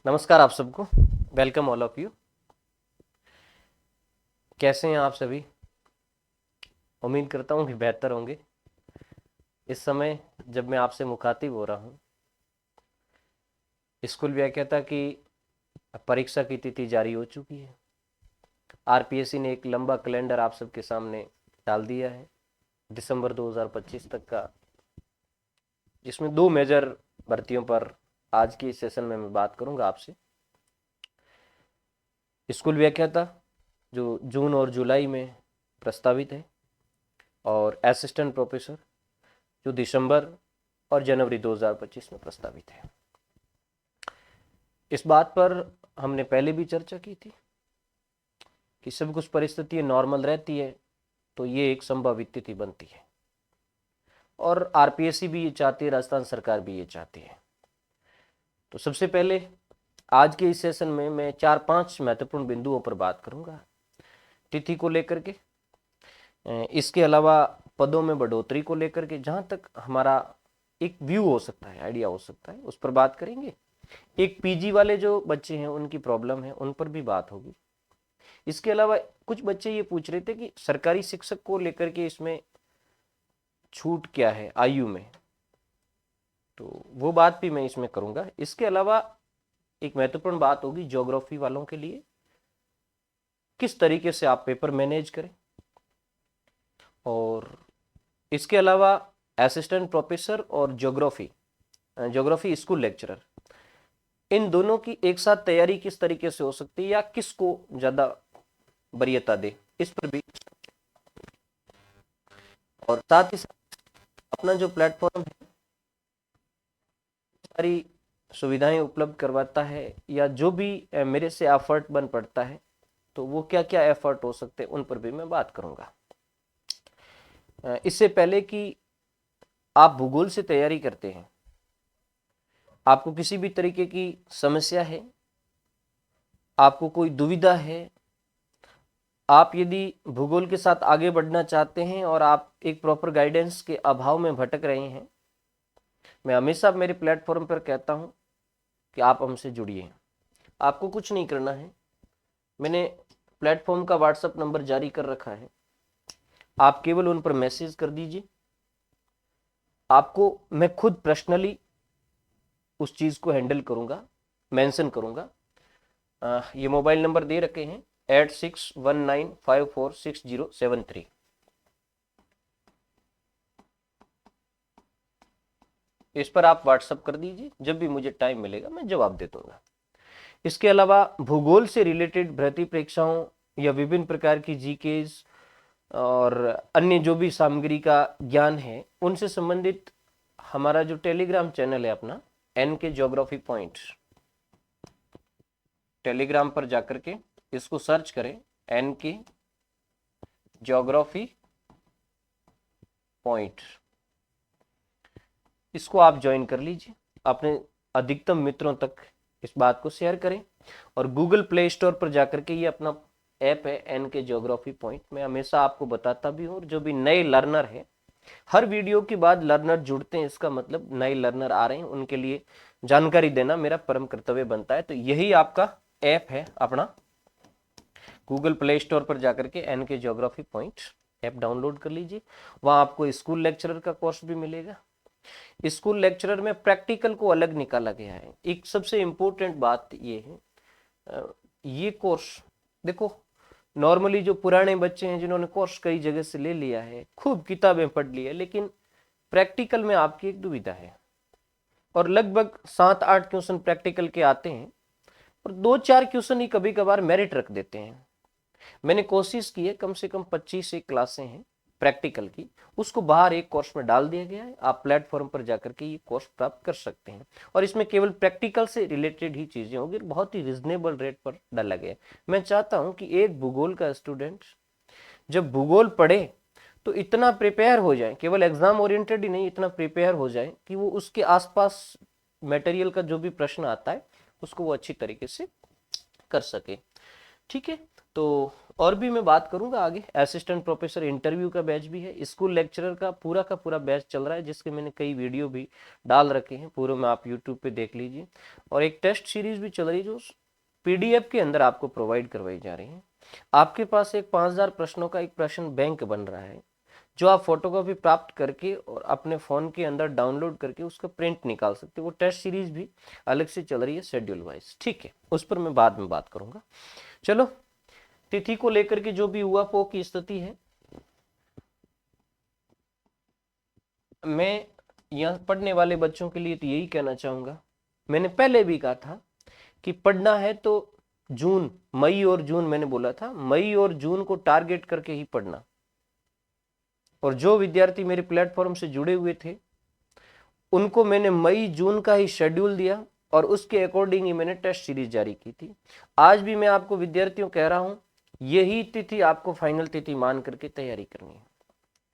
नमस्कार आप सबको। Welcome all of you. कैसे हैं आप सभी? उम्मीद करता हूँ कि बेहतर होंगे। इस समय जब मैं आपसे मुखातिब हो रहा हूँ, स्कूल व्याख्याता की परीक्षा की तिथि जारी हो चुकी है। आरपीएससी ने एक लंबा कैलेंडर आप सबके सामने डाल दिया है दिसंबर 2025 तक का, जिसमें दो मेजर भर्तियों पर आज की इस सेशन में मैं बात करूंगा आपसे। स्कूल व्याख्याता जो जून और जुलाई में प्रस्तावित है, और असिस्टेंट प्रोफेसर जो दिसंबर और जनवरी 2025 में प्रस्तावित है। इस बात पर हमने पहले भी चर्चा की थी कि सब कुछ परिस्थितियां नॉर्मल रहती है तो ये एक संभावित तिथि बनती है, और आरपीएससी भी ये चाहती है, राजस्थान सरकार भी ये चाहती है। तो सबसे पहले आज के इस सेशन में मैं 4-5 महत्वपूर्ण बिंदुओं पर बात करूंगा तिथि को लेकर के। इसके अलावा पदों में बढ़ोतरी को लेकर के जहां तक हमारा एक व्यू हो सकता है, आइडिया हो सकता है, उस पर बात करेंगे। एक पीजी वाले जो बच्चे हैं उनकी प्रॉब्लम है, उन पर भी बात होगी। इसके अलावा कुछ बच्चे ये पूछ रहे थे कि सरकारी शिक्षक को लेकर के इसमें छूट क्या है आयु में, तो वो बात भी मैं इसमें करूंगा। इसके अलावा एक महत्वपूर्ण बात होगी ज्योग्राफी वालों के लिए, किस तरीके से आप पेपर मैनेज करें। और इसके अलावा असिस्टेंट प्रोफेसर और ज्योग्राफी स्कूल लेक्चरर, इन दोनों की एक साथ तैयारी किस तरीके से हो सकती है या किसको ज्यादा वरीयता दे, इस पर भी। और साथ ही साथ अपना जो प्लेटफॉर्म है सारी सुविधाएं उपलब्ध करवाता है, या जो भी मेरे से एफर्ट बन पड़ता है तो वो क्या क्या एफर्ट हो सकते हैं उन पर भी मैं बात करूंगा। इससे पहले कि आप भूगोल से तैयारी करते हैं, आपको किसी भी तरीके की समस्या है, आपको कोई दुविधा है, आप यदि भूगोल के साथ आगे बढ़ना चाहते हैं और आप एक प्रॉपर गाइडेंस के अभाव में भटक रहे हैं, मैं हमेशा मेरे प्लेटफॉर्म पर कहता हूं कि आप हमसे जुड़िए। आपको कुछ नहीं करना है, मैंने प्लेटफॉर्म का व्हाट्सएप नंबर जारी कर रखा है, आप केवल उन पर मैसेज कर दीजिए। आपको मैं खुद पर्सनली उस चीज को हैंडल करूंगा, मेंशन करूंगा। ये मोबाइल नंबर दे रखे हैं 8619546073। इस पर आप व्हाट्सअप कर दीजिए, जब भी मुझे टाइम मिलेगा मैं जवाब दे दूंगा। इसके अलावा भूगोल से रिलेटेड भर्ती परीक्षाओं या विभिन्न प्रकार की जीकेज और अन्य जो भी सामग्री का ज्ञान है उनसे संबंधित हमारा जो टेलीग्राम चैनल है अपना, एन के ज्योग्राफी पॉइंट, टेलीग्राम पर जाकर के इसको सर्च करें, एन के ज्योग्राफी पॉइंट, इसको आप ज्वाइन कर लीजिए। अपने अधिकतम मित्रों तक इस बात को शेयर करें, और गूगल प्ले स्टोर पर जाकर के ये अपना ऐप है एन के ज्योग्राफी पॉइंट, मैं हमेशा आपको बताता भी हूँ। जो भी नए लर्नर है, हर वीडियो के बाद लर्नर जुड़ते हैं, इसका मतलब नए लर्नर आ रहे हैं, उनके लिए जानकारी देना मेरा परम कर्तव्य बनता है। तो यही आपका ऐप है अपना, गूगल प्ले स्टोर पर जाकर के एन के ज्योग्राफी पॉइंट ऐप डाउनलोड कर लीजिए। वहां आपको स्कूल लेक्चरर का कोर्स भी मिलेगा। स्कूल लेक्चरर में प्रैक्टिकल को अलग निकाला गया है। एक सबसे इंपॉर्टेंट बात ये है, ये कोर्स देखो, नॉर्मली जो पुराने बच्चे हैं जिन्होंने कोर्स कई जगह से ले लिया है, खूब किताबें पढ़ ली है, लेकिन प्रैक्टिकल में आपकी एक दुविधा है, और लगभग 7-8 क्वेश्चन प्रैक्टिकल के आते हैं, और 2-4 क्वेश्चन ही कभी कभार मेरिट रख देते हैं। मैंने कोशिश की है, कम से कम 25 एक क्लासें हैं प्रैक्टिकल की, उसको बाहर एक कोर्स में डाल दिया गया है। आप प्लेटफॉर्म पर जाकर के ये कोर्स प्राप्त कर सकते हैं, और इसमें केवल प्रैक्टिकल से रिलेटेड ही चीजें होगी, बहुत ही रिजनेबल रेट पर डाला गया है। मैं चाहता हूं कि एक भूगोल का स्टूडेंट जब भूगोल पढ़े तो इतना प्रिपेयर हो जाए, केवल एग्जाम ओरिएंटेड ही नहीं, इतना प्रिपेयर हो जाए कि वो उसके आसपास मटेरियल का जो भी प्रश्न आता है उसको वो अच्छी तरीके से कर सके। ठीक है, तो और भी मैं बात करूंगा आगे। असिस्टेंट प्रोफेसर इंटरव्यू का बैच भी है, स्कूल लेक्चरर का पूरा बैच चल रहा है, जिसके मैंने कई वीडियो भी डाल रखे हैं, पूरे में आप यूट्यूब पे देख लीजिए। और एक टेस्ट सीरीज भी चल रही है जो PDF के अंदर आपको प्रोवाइड करवाई जा रही है। आपके पास एक 5000 प्रश्नों का एक प्रश्न बैंक बन रहा है, जो आप फोटोकॉपी प्राप्त करके और अपने फोन के अंदर डाउनलोड करके उसका प्रिंट निकाल सकते हो। वो टेस्ट सीरीज भी अलग से चल रही है शेड्यूल वाइज, ठीक है, उस पर मैं बाद में बात करूंगा। चलो, तिथि को लेकर के जो भी UFO की स्थिति है, मैं यहाँ पढ़ने वाले बच्चों के लिए तो यही कहना चाहूंगा, मैंने पहले भी कहा था कि पढ़ना है तो जून, मई और जून, मैंने बोला था मई और जून को टारगेट करके ही पढ़ना। और जो विद्यार्थी मेरे प्लेटफॉर्म से जुड़े हुए थे उनको मैंने मई जून का ही शेड्यूल दिया और उसके अकॉर्डिंग ही मैंने टेस्ट सीरीज जारी की थी। आज भी मैं आपको विद्यार्थियों कह रहा हूं, यही तिथि आपको फाइनल तिथि मान करके तैयारी करनी है।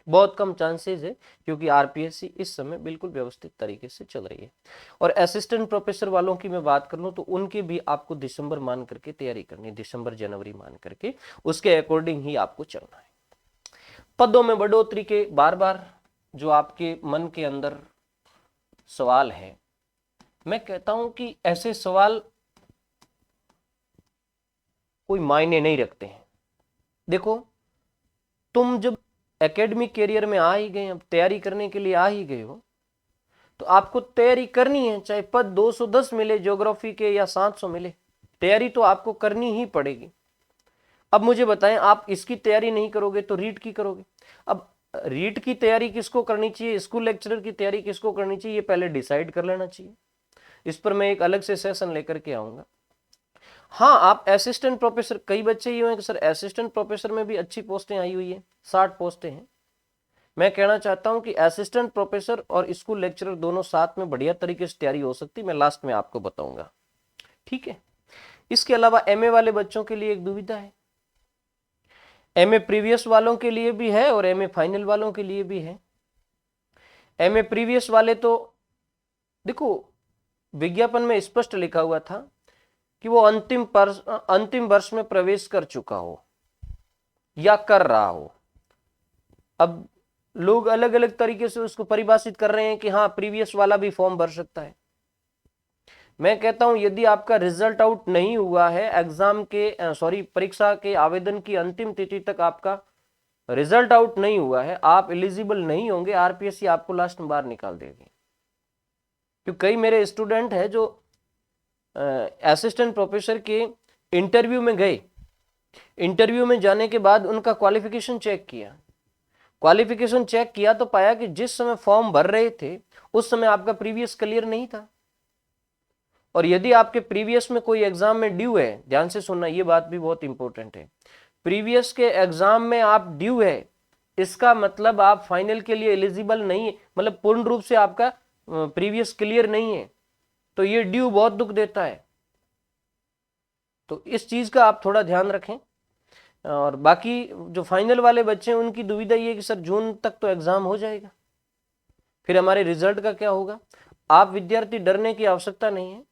बहुत कम चांसेस है, क्योंकि RPSC इस समय बिल्कुल व्यवस्थित तरीके से चल रही है। और असिस्टेंट प्रोफेसर वालों की मैं बात कर लूं तो उनके भी आपको दिसंबर मान करके तैयारी करनी है, दिसंबर जनवरी मान करके, उसके अकॉर्डिंग ही आपको चलना है। पदों में बढ़ोतरी के बार बार जो आपके मन के अंदर सवाल है, मैं कहता हूं कि ऐसे सवाल कोई मायने नहीं रखते हैं। देखो, तुम जब एकेडमिक कैरियर में आ ही गए, अब तैयारी करने के लिए आ ही गए हो, तो आपको तैयारी करनी है, चाहे पद 210 मिले ज्योग्राफी के या 700 मिले, तैयारी तो आपको करनी ही पड़ेगी। अब मुझे बताएं, आप इसकी तैयारी नहीं करोगे तो रीट की करोगे। अब रीट की तैयारी किसको करनी चाहिए, स्कूल लेक्चरर की तैयारी किसको करनी चाहिए, ये पहले डिसाइड कर लेना चाहिए। इस पर मैं एक अलग से सेशन लेकर के आऊंगा। हाँ, आप असिस्टेंट प्रोफेसर, कई बच्चे ये हैं कि सर असिस्टेंट प्रोफेसर में भी अच्छी पोस्टें आई हुई है, 60 पोस्टें हैं। मैं कहना चाहता हूं कि असिस्टेंट प्रोफेसर और स्कूल लेक्चरर दोनों साथ में बढ़िया तरीके से तैयारी हो सकती है, मैं लास्ट में आपको बताऊंगा, ठीक है। इसके अलावा MA वाले बच्चों के लिए एक दुविधा है, MA प्रीवियस वालों के लिए भी है और MA फाइनल वालों के लिए भी है। MA प्रीवियस वाले तो देखो, विज्ञापन में स्पष्ट लिखा हुआ था कि वो अंतिम वर्ष में प्रवेश कर चुका हो या कर रहा हो। अब लोग अलग अलग तरीके से उसको परिभाषित कर रहे हैं कि हाँ, प्रीवियस वाला भी फॉर्म भर सकता है। मैं कहता हूं, यदि आपका रिजल्ट आउट नहीं हुआ है, एग्जाम के परीक्षा के आवेदन की अंतिम तिथि तक आपका रिजल्ट आउट नहीं हुआ है, आप एलिजिबल नहीं होंगे, RPSC आपको लास्ट में बाहर निकाल देगी। क्योंकि कई मेरे स्टूडेंट है जो असिस्टेंट प्रोफेसर के इंटरव्यू में गए, इंटरव्यू में जाने के बाद उनका क्वालिफिकेशन चेक किया तो पाया कि जिस समय फॉर्म भर रहे थे उस समय आपका प्रीवियस क्लियर नहीं था। और यदि आपके प्रीवियस में कोई एग्जाम में ड्यू है, ध्यान से सुनना, ये बात भी बहुत इंपॉर्टेंट है, प्रीवियस के एग्जाम में आप ड्यू है, इसका मतलब आप फाइनल के लिए एलिजिबल नहीं है, मतलब पूर्ण रूप से आपका प्रीवियस क्लियर नहीं है, तो ये ड्यू बहुत दुख देता है। तो इस चीज का आप थोड़ा ध्यान रखें। और बाकी जो फाइनल वाले बच्चे हैं उनकी दुविधा ये कि सर जून तक तो एग्जाम हो जाएगा, फिर हमारे रिजल्ट का क्या होगा। आप विद्यार्थी डरने की आवश्यकता नहीं है।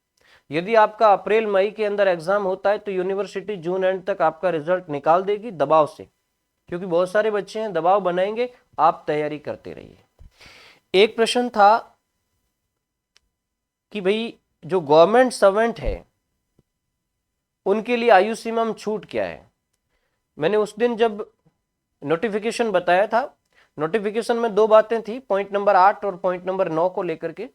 यदि आपका अप्रैल मई के अंदर एग्जाम होता है तो यूनिवर्सिटी जून एंड तक आपका रिजल्ट निकाल देगी दबाव से, क्योंकि बहुत सारे बच्चे हैं, दबाव बनाएंगे, आप तैयारी करते रहिए। एक प्रश्न था कि भाई जो गवर्नमेंट सर्वेंट है उनके लिए आयु सीमा में छूट क्या है। मैंने उस दिन जब नोटिफिकेशन बताया था, नोटिफिकेशन में 2 बातें थी, पॉइंट नंबर 8 और पॉइंट नंबर 9 को लेकर के।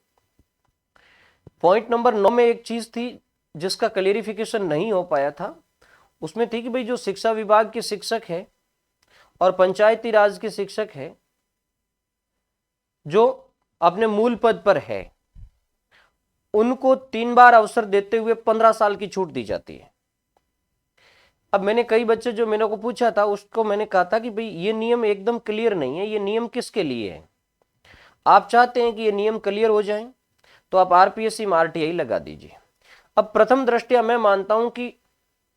पॉइंट नंबर 9 में एक चीज थी जिसका क्लियरिफिकेशन नहीं हो पाया था, उसमें थी कि भाई जो शिक्षा विभाग के शिक्षक है और पंचायती राज के शिक्षक है जो अपने मूल पद पर है, उनको 3 बार अवसर देते हुए 15 साल की छूट दी जाती है। अब मैंने कई बच्चे जो मेरे को पूछा था उसको मैंने कहा था कि भाई ये नियम एकदम क्लियर नहीं है, ये नियम किसके लिए है। आप चाहते हैं कि ये नियम क्लियर हो जाए तो आप RPSC में RTI लगा दीजिए। अब प्रथम दृष्टया मैं मानता हूं कि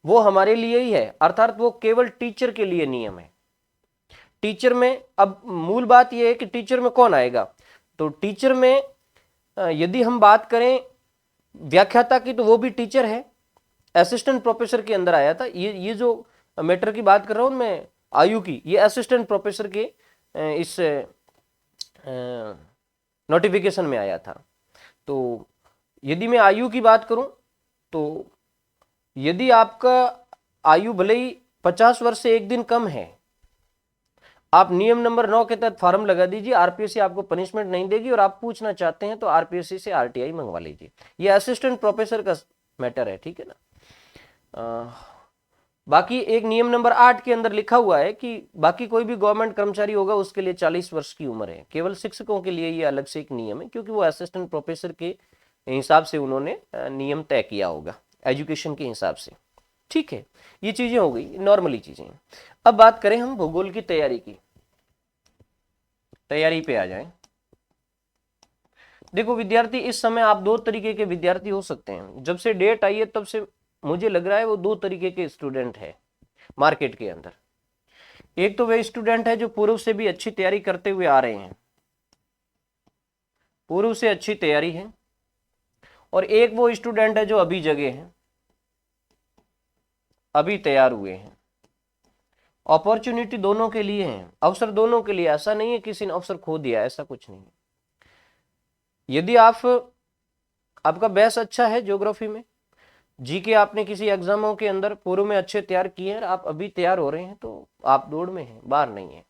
वो हमारे लिए ही है, अर्थात वो केवल टीचर के लिए नियम है। टीचर में अब मूल बात यह है कि टीचर में कौन आएगा, तो टीचर में यदि हम बात करें व्याख्याता की तो वो भी टीचर है, असिस्टेंट प्रोफेसर के अंदर आया था। ये जो मैटर की बात कर रहा हूँ मैं, आयु की। ये असिस्टेंट प्रोफेसर के इस नोटिफिकेशन में आया था। तो यदि मैं आयु की बात करूं तो यदि आपका आयु भले ही 50 वर्ष से एक दिन कम है, आप नियम नंबर 9 के तहत फॉर्म लगा दीजिए, आरपीएससी आपको पनिशमेंट नहीं देगी। और आप पूछना चाहते हैं तो आरपीएससी से आरटीआई मंगवा लीजिए। ये असिस्टेंट प्रोफेसर का मैटर है, ठीक है ना। बाकी एक नियम नंबर 8 के अंदर लिखा हुआ है कि बाकी कोई भी गवर्नमेंट कर्मचारी होगा उसके लिए 40 वर्ष की उम्र है। केवल शिक्षकों के लिए ये अलग से एक नियम है, क्योंकि वो असिस्टेंट प्रोफेसर के हिसाब से उन्होंने नियम तय किया होगा एजुकेशन के हिसाब से। ठीक है, ये चीजें हो गई, नॉर्मली चीजें। अब बात करें हम भूगोल की तैयारी की। तैयारी पे आ जाएं। देखो विद्यार्थी, इस समय आप दो तरीके के विद्यार्थी हो सकते हैं। जब से डेट आई है तब से मुझे लग रहा है वो दो तरीके के स्टूडेंट है मार्केट के अंदर। एक तो वे स्टूडेंट है जो पूर्व से भी अच्छी तैयारी करते हुए आ रहे हैं, पूर्व से अच्छी तैयारी है। और एक वो स्टूडेंट है जो अभी जगे हैं, अभी तैयार हुए हैं। अपॉर्चुनिटी दोनों के लिए है, अवसर दोनों के लिए। ऐसा नहीं है किसी ने अवसर खो दिया, ऐसा कुछ नहीं। यदि आपका बेस अच्छा है ज्योग्राफी में, जीके आपने किसी एग्जामों के अंदर पूर्व में अच्छे तैयार किए हैं, आप अभी तैयार हो रहे हैं, तो आप दौड़ में हैं, बाहर नहीं है।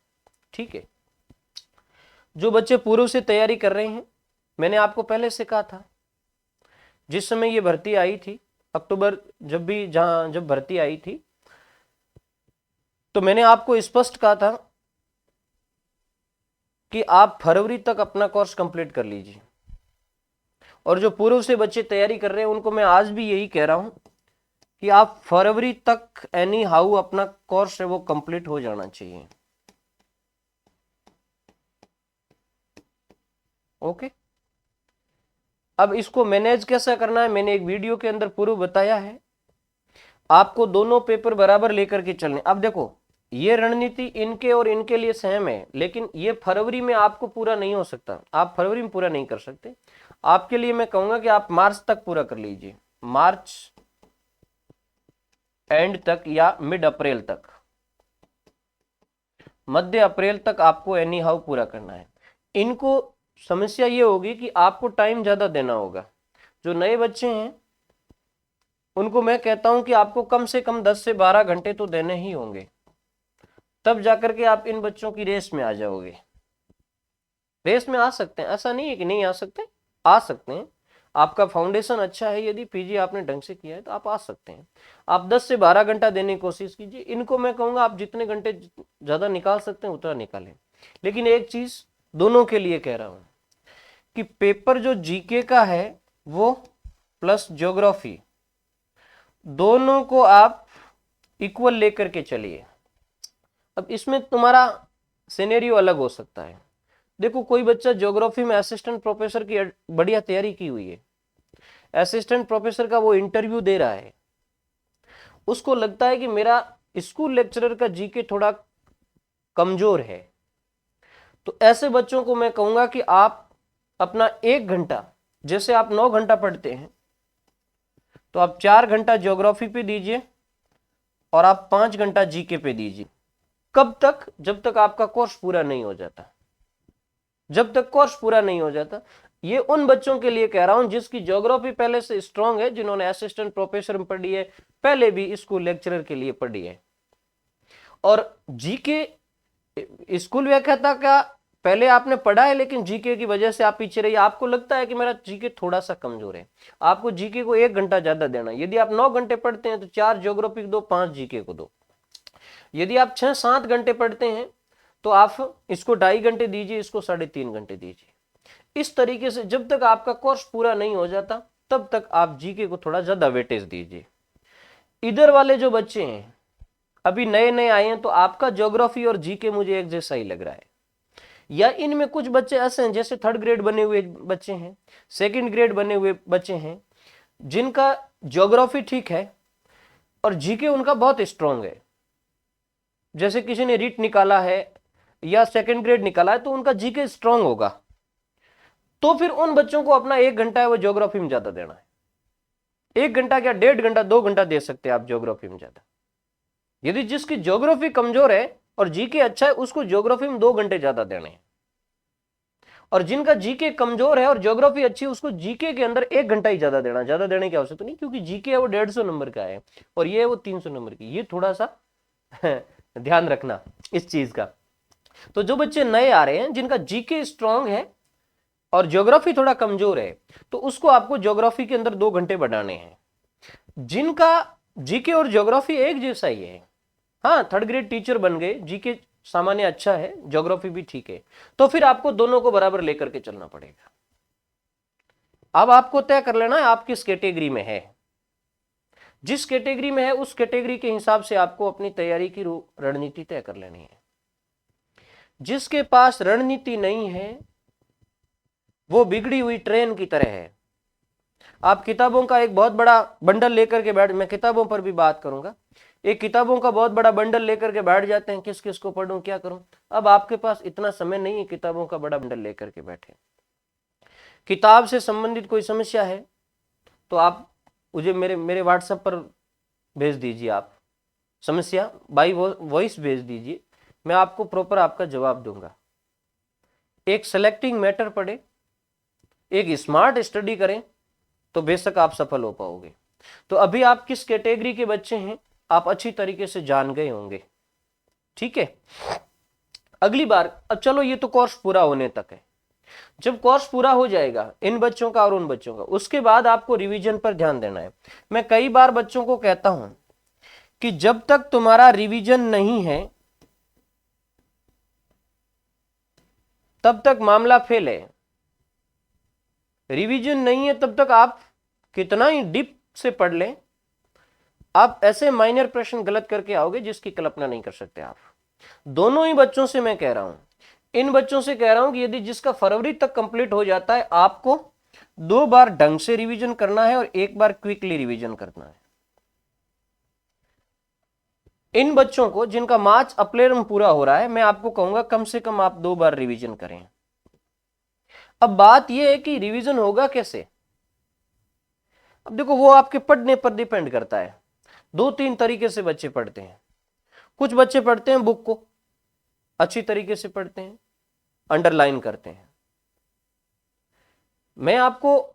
ठीक है, जो बच्चे पूर्व से तैयारी कर रहे हैं, मैंने आपको पहले से कहा था, जिस समय ये भर्ती आई थी अक्टूबर, जब भर्ती आई थी, तो मैंने आपको स्पष्ट कहा था कि आप फरवरी तक अपना कोर्स कंप्लीट कर लीजिए। और जो पूर्व से बच्चे तैयारी कर रहे हैं उनको मैं आज भी यही कह रहा हूं कि आप फरवरी तक एनी हाउ अपना कोर्स है वो कंप्लीट हो जाना चाहिए। ओके, अब इसको मैनेज कैसा करना है मैंने एक वीडियो के अंदर पूर्व बताया है। आपको दोनों पेपर बराबर लेकर के चलने। अब देखो, ये रणनीति इनके और इनके लिए सेम है, लेकिन ये फरवरी में आपको पूरा नहीं हो सकता, आप फरवरी में पूरा नहीं कर सकते। आपके लिए मैं कहूंगा कि आप मार्च तक पूरा कर लीजिए, मार्च एंड तक या मिड अप्रैल तक, मध्य अप्रैल तक आपको एनी हाउ पूरा करना है। इनको समस्या ये होगी कि आपको टाइम ज्यादा देना होगा। जो नए बच्चे हैं उनको मैं कहता हूं कि आपको कम से कम 10 से 12 घंटे तो देने ही होंगे, तब जाकर के आप इन बच्चों की रेस में आ जाओगे। रेस में आ सकते हैं, ऐसा नहीं है कि नहीं आ सकते, आ सकते हैं। आपका फाउंडेशन अच्छा है, यदि पीजी आपने ढंग से किया है तो आप आ सकते हैं। आप 10 से 12 घंटा देने की कोशिश कीजिए। इनको मैं कहूंगा आप जितने घंटे ज्यादा निकाल सकते हैं उतना निकालें। लेकिन एक चीज दोनों के लिए कह रहा हूं कि पेपर जो जीके का है वो प्लस ज्योग्राफी, दोनों को आप इक्वल लेकर के चलिए। अब इसमें तुम्हारा सिनेरियो अलग हो सकता है। देखो, कोई बच्चा ज्योग्राफी में असिस्टेंट प्रोफेसर की बढ़िया तैयारी की हुई है, असिस्टेंट प्रोफेसर का वो इंटरव्यू दे रहा है, उसको लगता है कि मेरा स्कूल लेक्चरर का जीके थोड़ा कमजोर है, तो ऐसे बच्चों को मैं कहूंगा कि आप अपना 1 घंटा, जैसे आप 9 घंटा पढ़ते हैं तो आप 4 घंटा ज्योग्राफी पे दीजिए और आप 5 घंटा जीके पे दीजिए। कब तक? जब तक आपका कोर्स पूरा नहीं हो जाता। जब तक कोर्स पूरा नहीं हो जाता। ये उन बच्चों के लिए कह रहा हूं जिसकी ज्योग्राफी पहले से स्ट्रांग है, जिन्होंने असिस्टेंट प्रोफेसर में पढ़ी है, पहले भी स्कूल लेक्चरर के लिए पढ़ी है। और जीके स्कूल व्याख्याता का पहले आपने पढ़ा है, लेकिन जीके की वजह से आप पीछे रहिए। आपको लगता है कि मेरा जीके थोड़ा सा कमजोर है, आपको जीके को 1 घंटा ज्यादा देना। यदि आप 9 घंटे पढ़ते हैं तो 4 ज्योग्राफी को दो, 5 जीके को दो। यदि आप 6-7 घंटे पढ़ते हैं तो आप इसको 2.5 घंटे दीजिए, इसको 3.5 घंटे दीजिए। इस तरीके से जब तक आपका कोर्स पूरा नहीं हो जाता तब तक आप जीके को थोड़ा ज्यादा वेटेज दीजिए। इधर वाले जो बच्चे हैं अभी नए नए आए हैं, तो आपका ज्योग्राफी और जीके मुझे एक जैसा ही लग रहा है। या इनमें कुछ बच्चे ऐसे हैं जैसे 3rd ग्रेड बने हुए बच्चे हैं, 2nd ग्रेड बने हुए बच्चे हैं, जिनका ज्योग्राफी ठीक है और जीके उनका बहुत स्ट्रांग है। जैसे किसी ने रीट निकाला है या 2nd ग्रेड निकाला है तो उनका जीके स्ट्रांग होगा। तो फिर उन बच्चों को अपना 1 घंटा है वो ज्योग्राफी में ज्यादा देना है। 1 घंटा क्या, 1.5 घंटा, 2 घंटा दे सकते हैं आप ज्योग्राफी में ज्यादा। यदि जिसकी ज्योग्राफी कमजोर है और जीके अच्छा है, उसको ज्योग्राफी में 2 घंटे ज्यादा देने हैं, और जिनका जीके कमजोर है और ज्योग्राफी अच्छी है, उसको जीके के अंदर 1 घंटा ही ज्यादा देना। ज्यादा देने की आवश्यकता नहीं, क्योंकि जीके है वो 150 नंबर का है और ये है वो 300 नंबर की। ये थोड़ा सा ध्यान रखना इस चीज का। तो जो बच्चे नए आ रहे हैं, जिनका जीके स्ट्रांग है और ज्योग्राफी थोड़ा कमजोर है, तो उसको आपको ज्योग्राफी के अंदर 2 घंटे बढ़ाने हैं। जिनका जीके और ज्योग्राफी एक जैसा ही है, हाँ 3rd ग्रेड टीचर बन गए, जीके सामान्य अच्छा है, ज्योग्राफी भी ठीक है, तो फिर आपको दोनों को बराबर लेकर के चलना पड़ेगा। अब आपको तय कर लेना है आप किस कैटेगरी में है। जिस कैटेगरी में है उस कैटेगरी के हिसाब से आपको अपनी तैयारी की रणनीति तय कर लेनी है। जिसके पास रणनीति नहीं है वो बिगड़ी हुई ट्रेन की तरह है। आप किताबों का एक बहुत बड़ा बंडल लेकर के बैठ, मैं किताबों पर भी बात करूंगा, एक किताबों का बहुत बड़ा बंडल लेकर के बैठ जाते हैं, किस किस को पढूं, क्या करूं। अब आपके पास इतना समय नहीं है किताबों का बड़ा बंडल लेकर के बैठे। किताब से संबंधित कोई समस्या है तो आप मुझे मेरे व्हाट्सएप पर भेज दीजिए, आप समस्या बाई वॉइस भेज दीजिए, मैं आपको प्रॉपर आपका जवाब दूंगा। एक सेलेक्टिंग मैटर पढ़े, एक स्मार्ट स्टडी करें, तो बेशक आप सफल हो पाओगे। तो अभी आप किस कैटेगरी के बच्चे हैं आप अच्छी तरीके से जान गए होंगे, ठीक है। अगली बार, अब चलो ये तो कोर्स पूरा होने तक है, जब कोर्स पूरा हो जाएगा इन बच्चों का और उन बच्चों का, उसके बाद आपको रिवीजन पर ध्यान देना है। मैं कई बार बच्चों को कहता हूं कि जब तक तुम्हारा रिवीजन नहीं है तब तक मामला फेल है। रिवीजन नहीं है तब तक आप कितना ही डीप से पढ़ लें, आप ऐसे माइनर प्रश्न गलत करके आओगे जिसकी कल्पना नहीं कर सकते आप। दोनों ही बच्चों से मैं कह रहा हूं, इन बच्चों से कह रहा हूं कि यदि जिसका फरवरी तक कंप्लीट हो जाता है, आपको 2 बार ढंग से रिवीजन करना है और 1 बार क्विकली रिवीजन करना है। इन बच्चों को जिनका मार्च अप्रैल में पूरा हो रहा है, मैं आपको कहूंगा कम से कम आप 2 बार रिवीजन करें। अब बात यह है कि रिवीजन होगा कैसे। अब देखो वो आपके पढ़ने पर डिपेंड करता है। 2-3 तरीके से बच्चे पढ़ते हैं। कुछ बच्चे पढ़ते हैं बुक को अच्छी तरीके से पढ़ते हैं, अंडरलाइन करते हैं। मैं आपको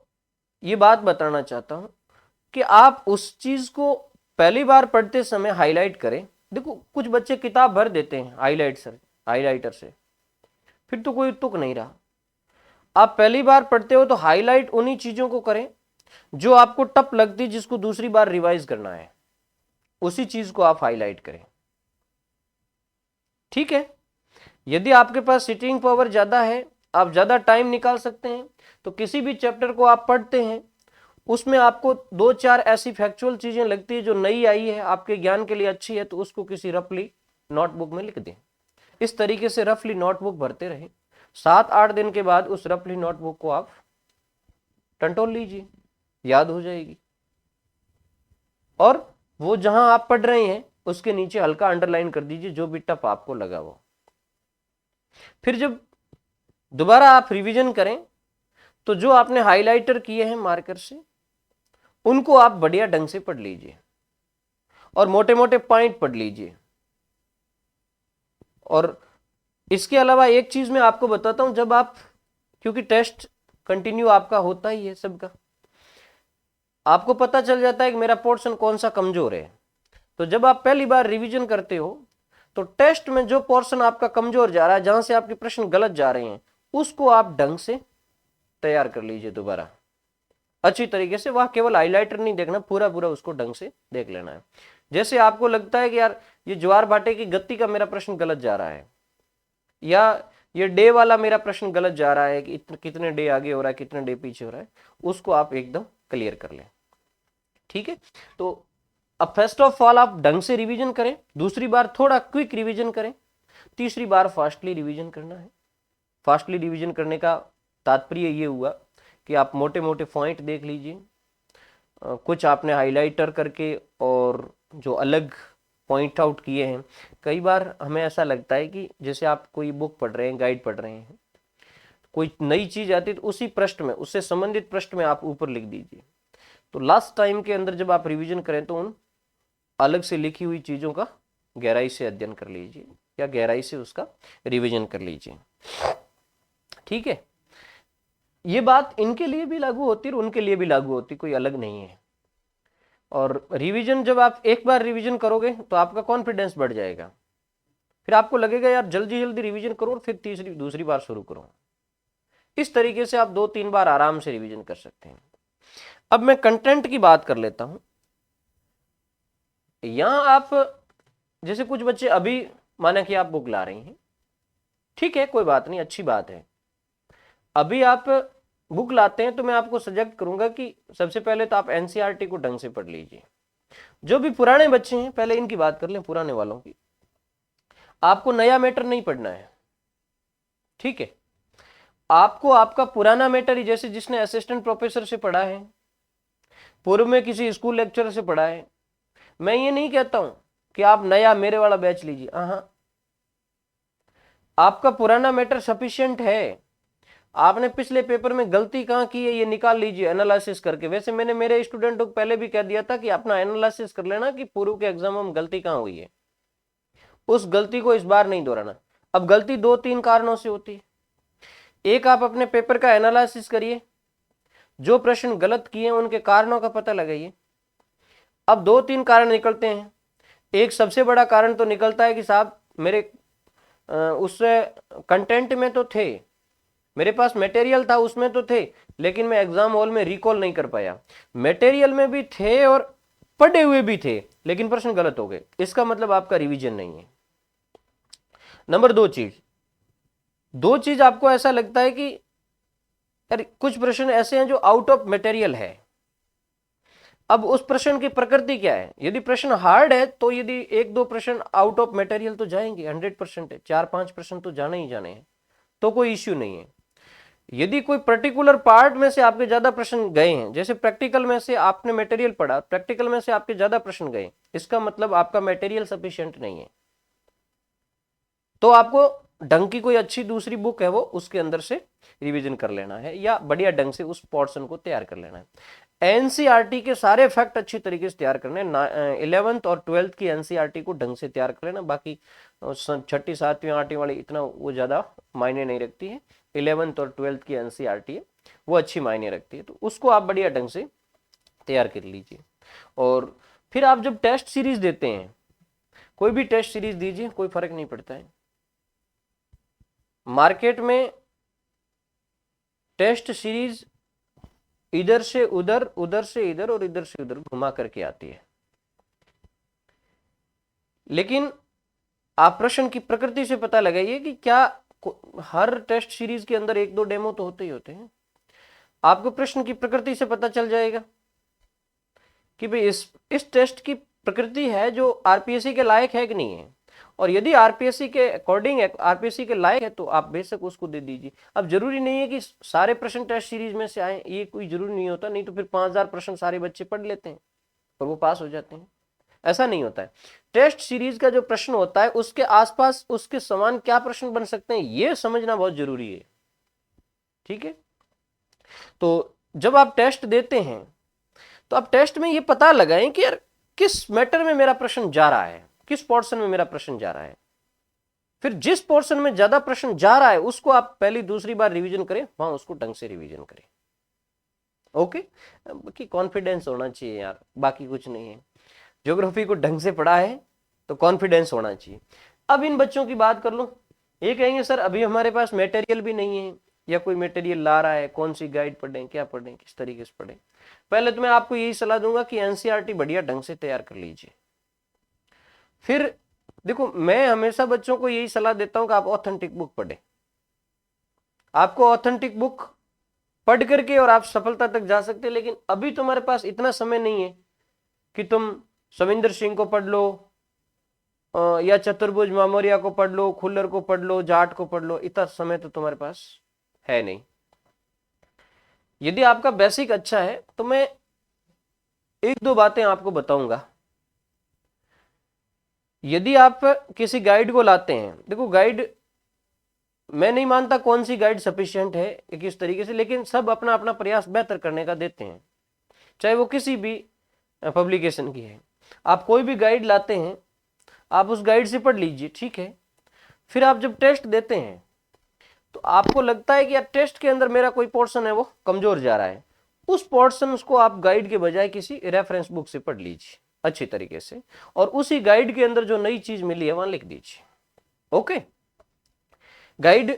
ये बात बताना चाहता हूं कि आप उस चीज को पहली बार पढ़ते समय हाईलाइट करें। देखो कुछ बच्चे किताब भर देते हैं हाईलाइटर से, फिर तो कोई तुक नहीं रहा। आप पहली बार पढ़ते हो तो हाईलाइट उन्हीं चीजों को करें जो आपको टफ लगती, जिसको दूसरी बार रिवाइज करना है, उसी चीज को आप हाईलाइट करें, ठीक है। यदि आपके पास सिटिंग पावर ज्यादा है, आप ज्यादा टाइम निकाल सकते हैं, तो किसी भी चैप्टर को आप पढ़ते हैं उसमें आपको 2-4 ऐसी फैक्चुअल चीजें लगती है जो नई आई है, आपके ज्ञान के लिए अच्छी है, तो उसको किसी रफली नोटबुक में लिख दें। इस तरीके से रफली नोटबुक भरते रहे। 7-8 दिन के बाद उस रफली नोटबुक को आप टंटोल लीजिए, याद हो जाएगी। और वो जहां आप पढ़ रहे हैं उसके नीचे हल्का अंडरलाइन कर दीजिए जो भी टफ आपको लगा वो। फिर जब दोबारा आप रिवीजन करें तो जो आपने हाइलाइटर किए हैं मार्कर से, उनको आप बढ़िया ढंग से पढ़ लीजिए और मोटे मोटे पॉइंट पढ़ लीजिए। और इसके अलावा एक चीज मैं आपको बताता हूं, जब आप, क्योंकि टेस्ट कंटिन्यू आपका होता ही है सबका, आपको पता चल जाता है कि मेरा पोर्शन कौन सा कमजोर है। तो जब आप पहली बार रिवीजन करते हो तो टेस्ट में जो पोर्शन आपका कमजोर जा रहा है, जहां से आपके प्रश्न गलत जा रहे हैं, उसको आप ढंग से तैयार कर लीजिए दोबारा अच्छी तरीके से। वहां केवल हाइलाइटर नहीं देखना, पूरा पूरा उसको ढंग से देख लेना है। जैसे आपको लगता है कि यार ये ज्वार भाटे की गति का मेरा प्रश्न गलत जा रहा है, या ये डे वाला मेरा प्रश्न गलत जा रहा है कि कितने डे आगे हो रहा है, कितने डे पीछे हो रहा है, उसको आप एकदम क्लियर कर लें, ठीक है। तो अब फर्स्ट ऑफ ऑल आप ढंग से रिवीजन करें, दूसरी बार थोड़ा क्विक रिवीजन करें, तीसरी बार फास्टली रिवीजन करना है। फास्टली रिवीजन करने का तात्पर्य ये हुआ कि आप मोटे मोटे पॉइंट देख लीजिए, कुछ आपने हाइलाइटर करके और जो अलग पॉइंट आउट किए हैं। कई बार हमें ऐसा लगता है कि जैसे आप कोई बुक पढ़ रहे हैं, गाइड पढ़ रहे हैं, कोई नई चीज आती है तो उसी पृष्ठ में, उससे संबंधित पृष्ठ में आप ऊपर लिख दीजिए। तो लास्ट टाइम के अंदर जब आप रिवीजन करें तो उन अलग से लिखी हुई चीजों का गहराई से अध्ययन कर लीजिए या गहराई से उसका रिवीजन कर लीजिए। ठीक है, ये बात इनके लिए भी लागू होती है और उनके लिए भी लागू होती, कोई अलग नहीं है। और रिवीजन जब आप एक बार रिवीजन करोगे तो आपका कॉन्फिडेंस बढ़ जाएगा, फिर आपको लगेगा यार जल्दी जल्दी रिवीजन करो और फिर दूसरी बार शुरू करो। इस तरीके से आप 2-3 बार आराम से रिवीजन कर सकते हैं। अब मैं कंटेंट की बात कर लेता हूं। यहां आप जैसे कुछ बच्चे अभी माना कि आप बुक ला रही हैं, ठीक है, कोई बात नहीं, अच्छी बात है। अभी आप बुक लाते हैं तो मैं आपको सजेस्ट करूंगा कि सबसे पहले तो आप एनसीईआरटी को ढंग से पढ़ लीजिए। जो भी पुराने बच्चे हैं, पहले इनकी बात कर लें, पुराने वालों की। आपको नया मैटर नहीं पढ़ना है, ठीक है। आपको आपका पुराना मैटर ही, जैसे जिसने असिस्टेंट प्रोफेसर से पढ़ा है, पूर्व में किसी स्कूल लेक्चरर से पढ़ा है, मैं ये नहीं कहता हूं कि आप नया मेरे वाला बैच लीजिए। हाँ, आपका पुराना मैटर सफिशिएंट है। आपने पिछले पेपर में गलती कहाँ की है ये निकाल लीजिए एनालिसिस करके। वैसे मैंने मेरे स्टूडेंटों को पहले भी कह दिया था कि अपना एनालिसिस कर लेना कि पूर्व के एग्जाम में गलती कहाँ हुई है, उस गलती को इस बार नहीं दोहराना। अब गलती 2-3 कारणों से होती है। एक, आप अपने पेपर का एनालिसिस करिए, जो प्रश्न गलत किए उनके कारणों का पता लगाइए। अब 2-3 कारण निकलते हैं। एक सबसे बड़ा कारण तो निकलता है कि साहब मेरे उससे कंटेंट में तो थे, मेरे पास मटेरियल था उसमें तो थे, लेकिन मैं एग्जाम हॉल में रिकॉल नहीं कर पाया। मटेरियल में भी थे और पढ़े हुए भी थे, लेकिन प्रश्न गलत हो गए, इसका मतलब आपका रिवीजन नहीं है। नंबर 2 चीज आपको ऐसा लगता है कि यार कुछ प्रश्न ऐसे हैं जो आउट ऑफ मटेरियल है। अब उस प्रश्न की प्रकृति क्या है? यदि प्रश्न हार्ड है तो यदि 1-2 प्रश्न आउट ऑफ मटेरियल तो जाएंगे, 100% है, 4-5 प्रश्न तो जाने ही जाने हैं, तो कोई इश्यू नहीं है। यदि कोई पर्टिकुलर पार्ट में से आपके ज्यादा प्रश्न गए हैं, जैसे प्रैक्टिकल में से आपने मटेरियल पढ़ा, प्रैक्टिकल में से आपके ज्यादा प्रश्न गए, इसका मतलब आपका मटेरियल सफिशिएंट नहीं है। तो आपको ढंग की कोई अच्छी दूसरी बुक है वो उसके अंदर से रिवीजन कर लेना है या बढ़िया ढंग से उस पोर्शन को तैयार कर लेना है। एनसीईआरटी के सारे फैक्ट अच्छी तरीके से तैयार करने, 11th और 12th की एनसीईआरटी को ढंग से तैयार कर लेना। बाकी 6ठी 7वीं 8वीं वाली इतना वो ज्यादा मायने नहीं रखती है। 11th और 12th की एनसीईआरटी है वो अच्छी मायने रखती है, तो उसको आप बढ़िया ढंग से तैयार कर लीजिए। और फिर आप जब टेस्ट सीरीज देते हैं, कोई भी टेस्ट सीरीज दीजिए, कोई फर्क नहीं पड़ता है। मार्केट में टेस्ट सीरीज इधर से उधर, उधर से इधर और इधर से उधर घुमा करके आती है, लेकिन आप प्रश्न की प्रकृति से पता लगाइए कि क्या हर टेस्ट सीरीज के अंदर 1-2 डेमो तो होते ही होते हैं। आपको प्रश्न की प्रकृति से पता चल जाएगा कि भाई इस टेस्ट की प्रकृति है जो आरपीएससी के लायक है कि नहीं है, और यदि आरपीएससी के अकॉर्डिंग आरपीएससी के लायक है तो आप बेशक उसको दे दीजिए। अब जरूरी नहीं है कि सारे प्रश्न टेस्ट सीरीज में से आए, ये कोई जरूरी नहीं होता, नहीं तो फिर 5000 प्रश्न सारे बच्चे पढ़ लेते हैं और वो पास हो जाते हैं। ऐसा नहीं होता है। टेस्ट सीरीज का जो प्रश्न होता है उसके आसपास उसके समान क्या प्रश्न बन सकते हैं ये समझना बहुत जरूरी है, ठीक है। तो जब आप टेस्ट देते हैं तो आप टेस्ट में ये पता लगाएं कि यार किस मैटर में मेरा प्रश्न जा रहा है, किस पोर्शन में मेरा प्रश्न जा रहा है। फिर जिस पोर्शन में ज्यादा प्रश्न जा रहा है उसको आप पहली दूसरी बार रिवीजन करें, वहां उसको ढंग से रिवीजन करें। ओके, बाकी कॉन्फिडेंस होना चाहिए यार, बाकी कुछ नहीं है। ज्योग्राफी को ढंग से पढ़ा है तो कॉन्फिडेंस होना चाहिए। अब इन बच्चों की बात कर लो, ये कहेंगे सर अभी हमारे पास मटेरियल भी नहीं है, या कोई मटेरियल ला रहा है, कौन सी गाइड पढ़ें, क्या पढ़ें, किस तरीके से पढ़ें। पहले तो मैं आपको यही सलाह दूंगा कि एनसीईआरटी बढ़िया ढंग से तैयार कर लीजिए। फिर देखो, मैं हमेशा बच्चों को यही सलाह देता हूं कि आप ऑथेंटिक बुक पढ़ें। आपको ऑथेंटिक बुक पढ़ करके और आप सफलता तक जा सकते हैं, लेकिन अभी तुम्हारे पास इतना समय नहीं है कि तुम सविंदर सिंह को पढ़ लो या चतुर्भुज मामोरिया को पढ़ लो, खुल्लर को पढ़ लो, जाट को पढ़ लो, इतना समय तो तुम्हारे पास है नहीं। यदि आपका बेसिक अच्छा है तो मैं 1-2 बातें आपको बताऊंगा। यदि आप किसी गाइड को लाते हैं, देखो गाइड मैं नहीं मानता कौन सी गाइड सफिशिएंट है किस तरीके से, लेकिन सब अपना अपना प्रयास बेहतर करने का देते हैं, चाहे वो किसी भी पब्लिकेशन की है। आप कोई भी गाइड लाते हैं, आप उस गाइड से पढ़ लीजिए, ठीक है। फिर आप जब टेस्ट देते हैं तो आपको लगता है कि यार टेस्ट के अंदर मेरा कोई पोर्शन है वो कमजोर जा रहा है, उस पोर्शन को आप गाइड के बजाय किसी रेफरेंस बुक से पढ़ लीजिए अच्छी तरीके से, और उसी गाइड के अंदर जो नई चीज मिली है वहां लिख दीजिए। ओके, गाइड,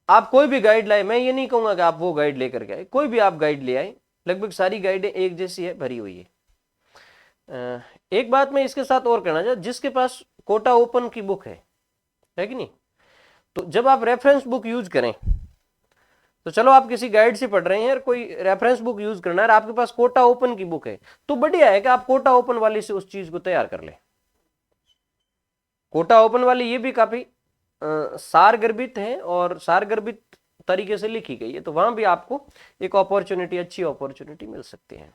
आप कोई भी गाइड लाए, मैं ये नहीं कहूंगा कि आप वो गाइड लेकर के आए, कोई भी आप गाइड ले आए, लगभग सारी गाइडें एक जैसी है, भरी हुई है। एक बात मैं इसके साथ और कहना चाहता, जिसके पास कोटा ओपन की बुक है कि नहीं, तो जब आप रेफरेंस बुक यूज करें, तो चलो आप किसी गाइड से पढ़ रहे हैं और कोई रेफरेंस बुक यूज करना है, आपके पास कोटा ओपन की बुक है, तो बढ़िया है कि आप कोटा ओपन वाली से उस चीज को तैयार कर ले। कोटा ओपन वाली ये भी काफी सारगर्भित है और सारगर्भित तरीके से लिखी गई है, तो वहां भी आपको एक अपॉर्चुनिटी, अच्छी अपॉर्चुनिटी मिल सकती है।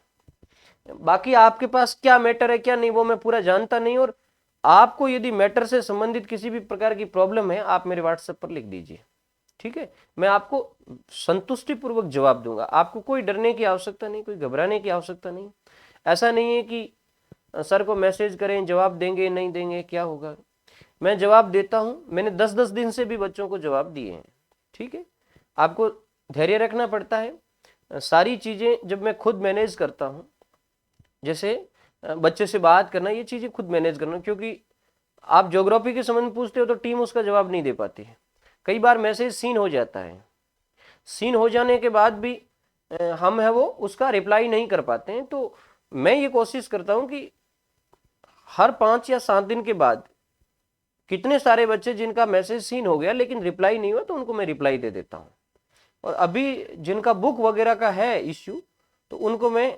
बाकी आपके पास क्या मैटर है क्या नहीं वो मैं पूरा जानता नहीं, और आपको यदि मैटर से संबंधित किसी भी प्रकार की प्रॉब्लम है आप मेरे व्हाट्सएप पर लिख दीजिए, ठीक है। मैं आपको संतुष्टि पूर्वक जवाब दूंगा, आपको कोई डरने की आवश्यकता नहीं, कोई घबराने की आवश्यकता नहीं। ऐसा नहीं है कि सर को मैसेज करें जवाब देंगे नहीं देंगे क्या होगा, मैं जवाब देता हूं, मैंने 10-10 दिन से भी बच्चों को जवाब दिए हैं, ठीक है। आपको धैर्य रखना पड़ता है। सारी चीजें जब मैं खुद मैनेज करता हूं, जैसे बच्चे से बात करना, ये चीजें खुद मैनेज करना, क्योंकि आप ज्योग्राफी के संबंध पूछते हो तो टीम उसका जवाब नहीं दे पाती है, कई बार मैसेज सीन हो जाता है, सीन हो जाने के बाद भी हम है वो उसका रिप्लाई नहीं कर पाते हैं, तो मैं ये कोशिश करता हूं कि हर 5 या 7 दिन के बाद कितने सारे बच्चे जिनका मैसेज सीन हो गया लेकिन रिप्लाई नहीं हुआ, तो उनको मैं रिप्लाई दे देता हूं, और अभी जिनका बुक वगैरह का है इश्यू तो उनको मैं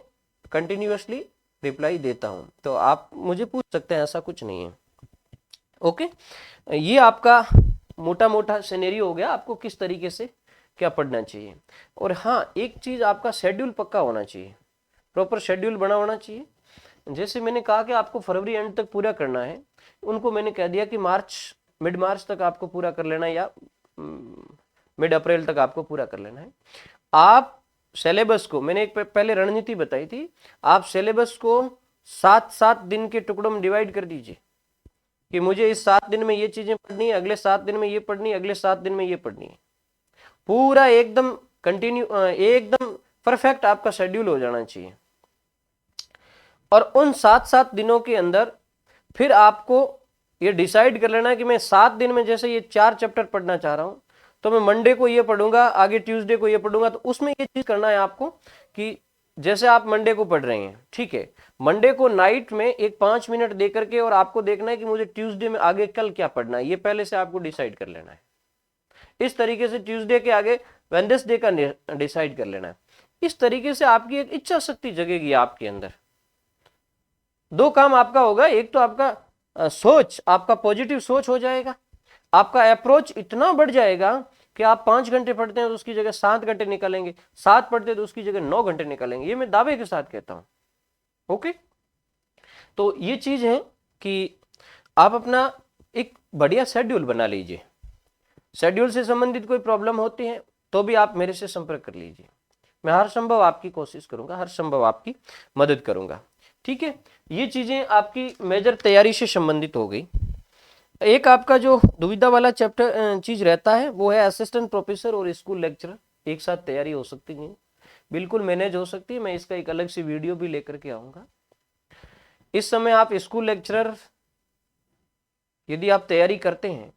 कंटिन्यूअसली रिप्लाई देता हूं, तो आप मुझे पूछ सकते हैं, ऐसा कुछ नहीं है। ओके, ये आपका मोटा मोटा सिनेरियो हो गया, आपको किस तरीके से क्या पढ़ना चाहिए। और हाँ, एक चीज, आपका शेड्यूल पक्का होना चाहिए, प्रॉपर शेड्यूल बना होना चाहिए। जैसे मैंने कहा कि आपको फरवरी एंड तक पूरा करना है, उनको मैंने कह दिया कि मिड मार्च तक आपको पूरा कर लेना है, या मिड अप्रैल तक आपको पूरा कर लेना है। आप सिलेबस को, मैंने एक पहले रणनीति बताई थी, आप सिलेबस को 7-7 दिन के टुकड़ों में डिवाइड कर दीजिए कि मुझे इस 7 दिन में ये चीजें पढ़नी है, अगले 7 दिन में ये पढ़नी है, अगले 7 दिन में ये पढ़नी है, पूरा एकदम कंटिन्यू, एकदम परफेक्ट आपका शेड्यूल हो जाना चाहिए। और उन 7-7 दिनों के अंदर फिर आपको ये डिसाइड कर लेना है कि मैं 7 दिन में जैसे ये 4 चैप्टर पढ़ना चाह रहा हूं, तो मैं मंडे को ये पढ़ूंगा, आगे ट्यूसडे को ये पढ़ूंगा, तो उसमें ये चीज करना है आपको कि जैसे आप मंडे को पढ़ रहे हैं, ठीक है, मंडे को नाइट में एक 5 मिनट दे करके, और आपको देखना है कि मुझे ट्यूसडे में आगे कल क्या पढ़ना है, ये पहले से आपको डिसाइड कर लेना है। इस तरीके से ट्यूसडे के आगे वेडनेसडे का डिसाइड कर लेना है। इस तरीके से आपकी एक इच्छा शक्ति जगेगी आपके अंदर। 2 काम आपका होगा, एक तो आपका सोच, आपका पॉजिटिव सोच हो जाएगा, आपका अप्रोच इतना बढ़ जाएगा कि आप 5 घंटे पढ़ते हैं तो उसकी जगह 7 घंटे निकालेंगे, 7 पढ़ते तो उसकी जगह 9 घंटे निकालेंगे, ये मैं दावे के साथ कहता हूं। ओके, तो ये चीज है कि आप अपना एक बढ़िया शेड्यूल बना लीजिए। शेड्यूल से संबंधित कोई प्रॉब्लम होती है तो भी आप मेरे से संपर्क कर लीजिए, मैं हर संभव आपकी कोशिश करूंगा, हर संभव आपकी मदद करूंगा, ठीक है। ये चीजें आपकी मेजर तैयारी से संबंधित हो गई। एक आपका जो दुविधा वाला चैप्टर चीज रहता है वो है असिस्टेंट प्रोफेसर और स्कूल लेक्चरर, एक साथ तैयारी हो सकती है, बिल्कुल मैनेज हो सकती है, मैं इसका एक अलग से वीडियो भी लेकर के आऊंगा। इस समय आप स्कूल लेक्चरर यदि आप तैयारी करते हैं,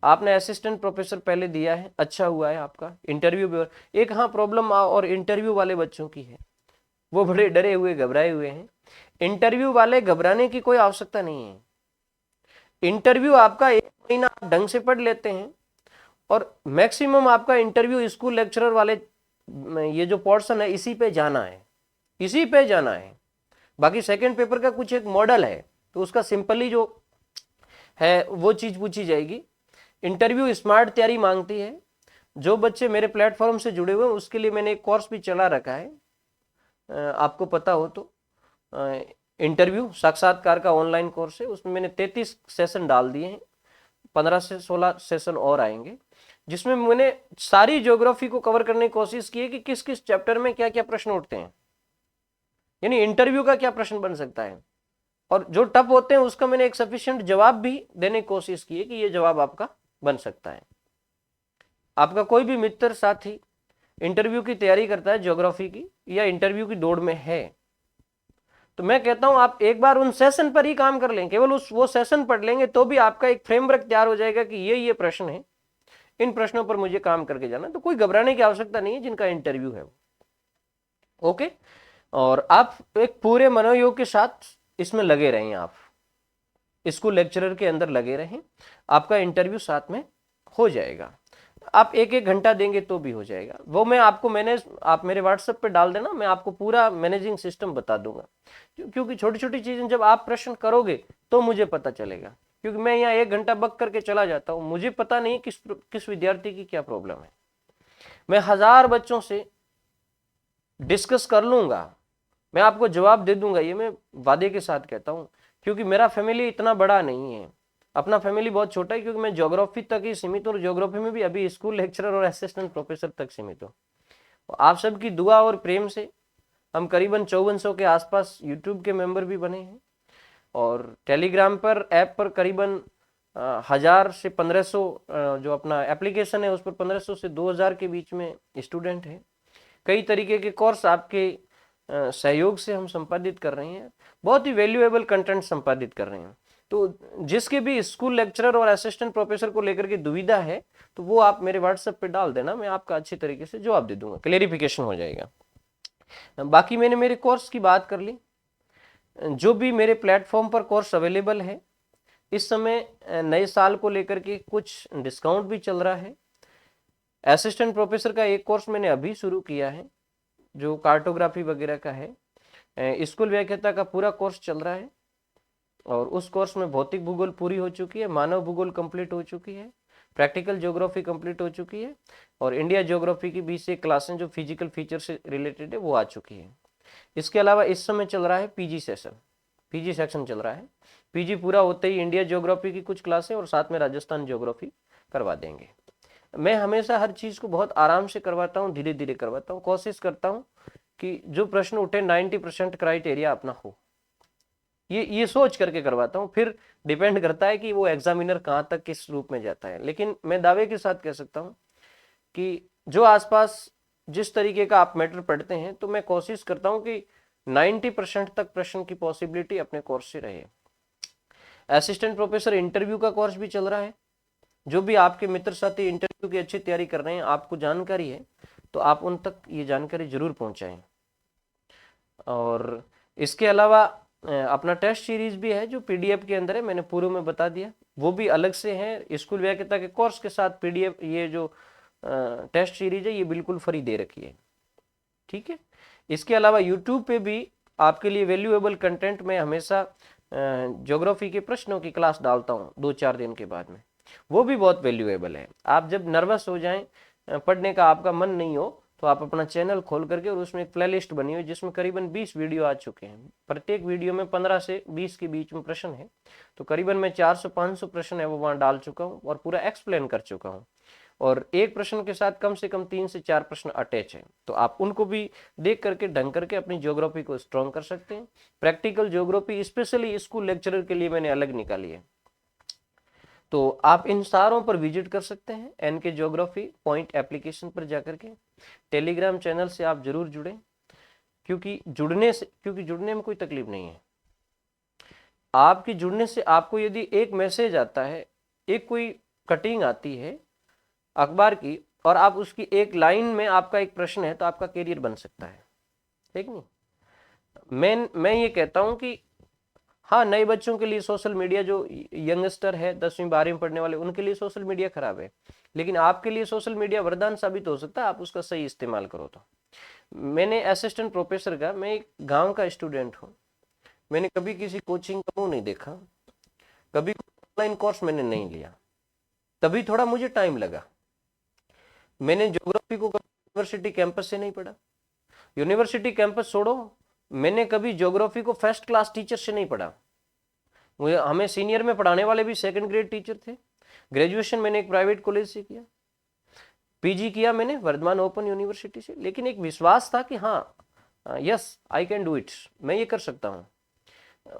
आपने असिस्टेंट प्रोफेसर पहले दिया है, अच्छा हुआ है आपका इंटरव्यू भी। एक हाँ प्रॉब्लम और इंटरव्यू वाले बच्चों की है, वो बड़े डरे हुए घबराए हुए हैं। इंटरव्यू वाले घबराने की कोई आवश्यकता नहीं है। इंटरव्यू आपका 1 महीना आप ढंग से पढ़ लेते हैं, और मैक्सिमम आपका इंटरव्यू स्कूल लेक्चरर वाले ये जो पोर्शन है इसी पे जाना है, इसी पे जाना है। बाकी सेकंड पेपर का कुछ एक मॉडल है तो उसका सिंपली जो है वो चीज पूछी जाएगी। इंटरव्यू स्मार्ट तैयारी मांगती है। जो बच्चे मेरे प्लेटफॉर्म से जुड़े हुए हैं उसके लिए मैंने एक कोर्स भी चला रखा है, आपको पता हो तो, इंटरव्यू साक्षात्कार का ऑनलाइन कोर्स है, उसमें मैंने 33 सेशन डाल दिए हैं, 15 से 16 सेशन और आएंगे, जिसमें मैंने सारी ज्योग्राफी को कवर करने की कोशिश की है कि किस किस चैप्टर में क्या क्या प्रश्न उठते हैं, यानी इंटरव्यू का क्या प्रश्न बन सकता है, और जो टफ होते हैं उसका मैंने एक सफिशिएंट जवाब भी देने की कोशिश की है कि ये जवाब आपका बन सकता है। आपका कोई भी मित्र साथी इंटरव्यू की तैयारी करता है ज्योग्राफी की, या इंटरव्यू की दौड़ में है, तो मैं कहता हूं आप एक बार उन सेशन पर ही काम कर लें, केवल वो सेशन पढ़ लेंगे तो भी आपका एक फ्रेमवर्क तैयार हो जाएगा कि ये प्रश्न है, इन प्रश्नों पर मुझे काम करके जाना। तो कोई घबराने की आवश्यकता नहीं है जिनका इंटरव्यू है। ओके, और आप एक पूरे मनोयोग के साथ इसमें लगे रहें, आप स्कूल लेक्चरर के अंदर लगे रहें, आपका इंटरव्यू साथ में हो जाएगा। आप एक एक घंटा देंगे तो भी हो जाएगा। वो मैं आपको मैनेज, आप मेरे व्हाट्सएप पे डाल देना, मैं आपको पूरा मैनेजिंग सिस्टम बता दूंगा, क्योंकि छोटी छोटी चीजें जब आप प्रश्न करोगे तो मुझे पता चलेगा, क्योंकि मैं यहाँ एक घंटा बक करके चला जाता हूँ, मुझे पता नहीं किस विद्यार्थी की क्या प्रॉब्लम है। मैं 1000 बच्चों से डिस्कस कर लूंगा, मैं आपको जवाब दे दूंगा, ये मैं वादे के साथ कहता हूँ, क्योंकि मेरा फैमिली इतना बड़ा नहीं है, अपना फैमिली बहुत छोटा है, क्योंकि मैं ज्योग्राफी तक ही सीमित हूँ और ज्योग्राफी में भी अभी स्कूल लेक्चरर और असिस्टेंट प्रोफेसर तक सीमित हूँ। आप सबकी दुआ और प्रेम से हम करीबन 5400 के आसपास यूट्यूब के मेंबर भी बने हैं, और टेलीग्राम पर ऐप पर करीबन 1000 से 1500 जो अपना एप्लीकेशन है उस पर 1500 से 2000 के बीच में स्टूडेंट हैं। कई तरीके के कोर्स आपके सहयोग से हम संपादित कर रहे हैं, बहुत ही वैल्यूएबल कंटेंट संपादित कर रहे हैं। तो जिसके भी स्कूल लेक्चरर और असिस्टेंट प्रोफेसर को लेकर के दुविधा है तो वो आप मेरे व्हाट्सएप पे डाल देना, मैं आपका अच्छी तरीके से जवाब दे दूंगा, क्लेरिफिकेशन हो जाएगा। बाकी मैंने मेरे कोर्स की बात कर ली, जो भी मेरे प्लेटफॉर्म पर कोर्स अवेलेबल है इस समय नए साल को लेकर के कुछ डिस्काउंट भी चल रहा है। असिस्टेंट प्रोफेसर का एक कोर्स मैंने अभी शुरू किया है जो कार्टोग्राफी वगैरह का है। स्कूल व्याख्याता का पूरा कोर्स चल रहा है, और उस कोर्स में भौतिक भूगोल पूरी हो चुकी है, मानव भूगोल कंप्लीट हो चुकी है, प्रैक्टिकल ज्योग्राफी कंप्लीट हो चुकी है, और इंडिया ज्योग्राफी की 20 क्लासें जो फिजिकल फीचर से रिलेटेड है वो आ चुकी है। इसके अलावा इस समय चल रहा है पीजी सेक्शन चल रहा है। पीजी पूरा होते ही इंडिया ज्योग्राफी की कुछ क्लासें और साथ में राजस्थान ज्योग्राफी करवा देंगे। मैं हमेशा हर चीज को बहुत आराम से करवाता हूँ, धीरे धीरे करवाता हूँ, कोशिश करता हूँ कि जो प्रश्न उठे 90% क्राइटेरिया अपना हो, ये सोच करके करवाता हूँ। फिर डिपेंड करता है कि वो एग्जामिनर कहाँ तक किस रूप में जाता है, लेकिन मैं दावे के साथ कह सकता हूँ कि जो आसपास जिस तरीके का आप मैटर पढ़ते हैं, तो मैं कोशिश करता हूँ कि 90% तक प्रश्न की पॉसिबिलिटी अपने कोर्स से रहे। असिस्टेंट प्रोफेसर इंटरव्यू का कोर्स भी चल रहा है, जो भी आपके मित्र साथी इंटरव्यू की अच्छी तैयारी कर रहे हैं, आपको जानकारी है तो आप उन तक ये जानकारी जरूर पहुंचाएं। और इसके अलावा अपना टेस्ट सीरीज भी है जो पीडीएफ के अंदर है, मैंने पूर्व में बता दिया, वो भी अलग से है। स्कूल व्याख्याता के कोर्स के साथ पीडीएफ, ये जो टेस्ट सीरीज है ये बिल्कुल फ्री दे रखी है, ठीक है। इसके अलावा यूट्यूब पे भी आपके लिए वैल्यूएबल कंटेंट में हमेशा ज्योग्राफी के प्रश्नों की क्लास डालता हूँ 2-4 दिन के बाद में, वो भी बहुत वैल्यूएबल है। आप जब नर्वस हो जाएं, पढ़ने का आपका मन नहीं हो, तो आप अपना चैनल खोल करके, और उसमें एक प्लेलिस्ट बनी हुई जिसमें करीबन 20 वीडियो आ चुके हैं, प्रत्येक वीडियो में 15 से 20 के बीच में प्रश्न है, तो करीबन मैं 400-500 प्रश्न है वो वहाँ डाल चुका हूँ और पूरा एक्सप्लेन कर चुका हूँ, और एक प्रश्न के साथ कम से कम 3 से 4 प्रश्न अटैच है, तो आप उनको भी देख करके ढंग करके अपनी ज्योग्राफी को स्ट्रॉन्ग कर सकते हैं। Practical geography specially school lecturer के लिए मैंने अलग निकाली है, तो आप इन सारों पर विजिट कर सकते हैं। एनके ज्योग्राफी पॉइंट एप्लीकेशन पर जाकर के टेलीग्राम चैनल से आप जरूर जुड़ें, क्योंकि जुड़ने में कोई तकलीफ नहीं है। आपके जुड़ने से आपको यदि एक मैसेज आता है, एक कोई कटिंग आती है अखबार की, और आप उसकी एक लाइन में आपका एक प्रश्न है, तो आपका करियर बन सकता है, ठीक नहीं। मैं ये कहता हूं कि हाँ, नए बच्चों के लिए सोशल मीडिया, जो यंगस्टर है 10वीं 12वीं पढ़ने वाले, उनके लिए सोशल मीडिया खराब है, लेकिन आपके लिए सोशल मीडिया वरदान साबित हो सकता है, आप उसका सही इस्तेमाल करो तो। मैंने असिस्टेंट प्रोफेसर का, मैं एक गांव का स्टूडेंट हूँ, मैंने कभी किसी कोचिंग का मुंह नहीं देखा, कभी ऑनलाइन कोर्स मैंने नहीं लिया, तभी थोड़ा मुझे टाइम लगा। मैंने ज्योग्राफी को यूनिवर्सिटी कैंपस से नहीं पढ़ा, यूनिवर्सिटी कैंपस छोड़ो, मैंने कभी ज्योग्राफी को फर्स्ट क्लास टीचर से नहीं पढ़ा। हमें सीनियर में पढ़ाने वाले भी सेकंड ग्रेड टीचर थे। ग्रेजुएशन मैंने एक प्राइवेट कॉलेज से किया, पीजी किया मैंने वर्धमान ओपन यूनिवर्सिटी से, लेकिन एक विश्वास था कि हाँ, yes I can do it, मैं ये कर सकता हूँ।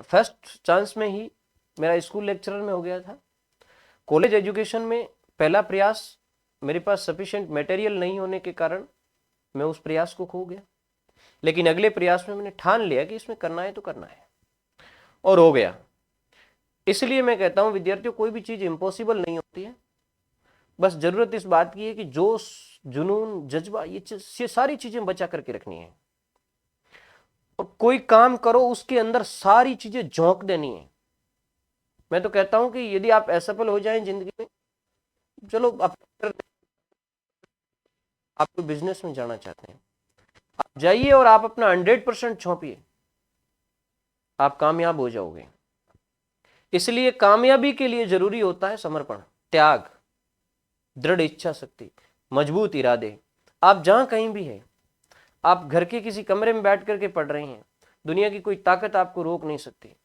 फर्स्ट चांस में ही मेरा स्कूल लेक्चरर में हो गया था। कॉलेज एजुकेशन में पहला प्रयास, मेरे पास सफिशिएंट मटेरियल नहीं होने के कारण मैं उस प्रयास को खो गया, लेकिन अगले प्रयास में मैंने ठान लिया कि इसमें करना है तो करना है, और हो गया। इसलिए मैं कहता हूं विद्यार्थियों, कोई भी चीज इम्पॉसिबल नहीं होती है, बस जरूरत इस बात की है कि जोश, जुनून, जज्बा, ये सारी चीजें बचा करके रखनी है, और कोई काम करो उसके अंदर सारी चीजें झोंक देनी है। मैं तो कहता हूं कि यदि आप असफल हो जाएं जिंदगी में, चलो आप कोई बिजनेस में जाना चाहते हैं, आप जाइए और आप अपना 100% झोंपिए, आप कामयाब हो जाओगे। इसलिए कामयाबी के लिए जरूरी होता है समर्पण, त्याग, दृढ़ इच्छा शक्ति, मजबूत इरादे। आप जहां कहीं भी है, आप घर के किसी कमरे में बैठ करके पढ़ रहे हैं, दुनिया की कोई ताकत आपको रोक नहीं सकती।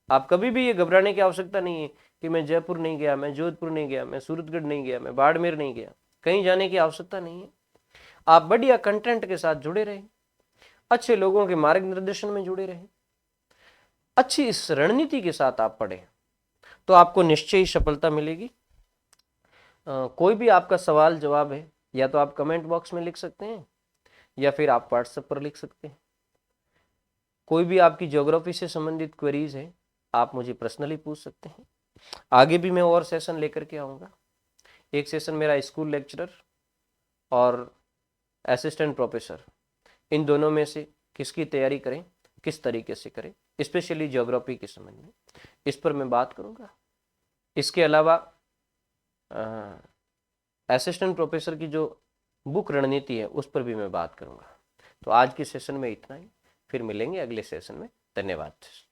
आप कभी भी ये घबराने की आवश्यकता नहीं है कि मैं जयपुर नहीं गया, मैं जोधपुर नहीं गया, मैं सूरतगढ़ नहीं गया, मैं बाड़मेर नहीं गया। कहीं जाने की आवश्यकता नहीं है। आप बढ़िया कंटेंट के साथ जुड़े रहे, अच्छे लोगों के मार्गदर्शन में जुड़े रहे, अच्छी इस रणनीति के साथ आप पढ़े, तो आपको निश्चय ही सफलता मिलेगी। कोई भी आपका सवाल जवाब है, या तो आप कमेंट बॉक्स में लिख सकते हैं, या फिर आप व्हाट्सएप पर लिख सकते हैं। कोई भी आपकी ज्योग्राफी से संबंधित क्वेरीज है, आप मुझे पर्सनली पूछ सकते हैं। आगे भी मैं और सेशन लेकर के आऊँगा। एक सेशन मेरा स्कूल लेक्चरर और असिस्टेंट प्रोफेसर, इन दोनों में से किसकी तैयारी करें, किस तरीके से करें, स्पेशली ज्योग्राफी के संबंध में, इस पर मैं बात करूँगा। इसके अलावा असिस्टेंट प्रोफेसर की जो बुक रणनीति है उस पर भी मैं बात करूँगा। तो आज के सेशन में इतना ही, फिर मिलेंगे अगले सेशन में। धन्यवाद।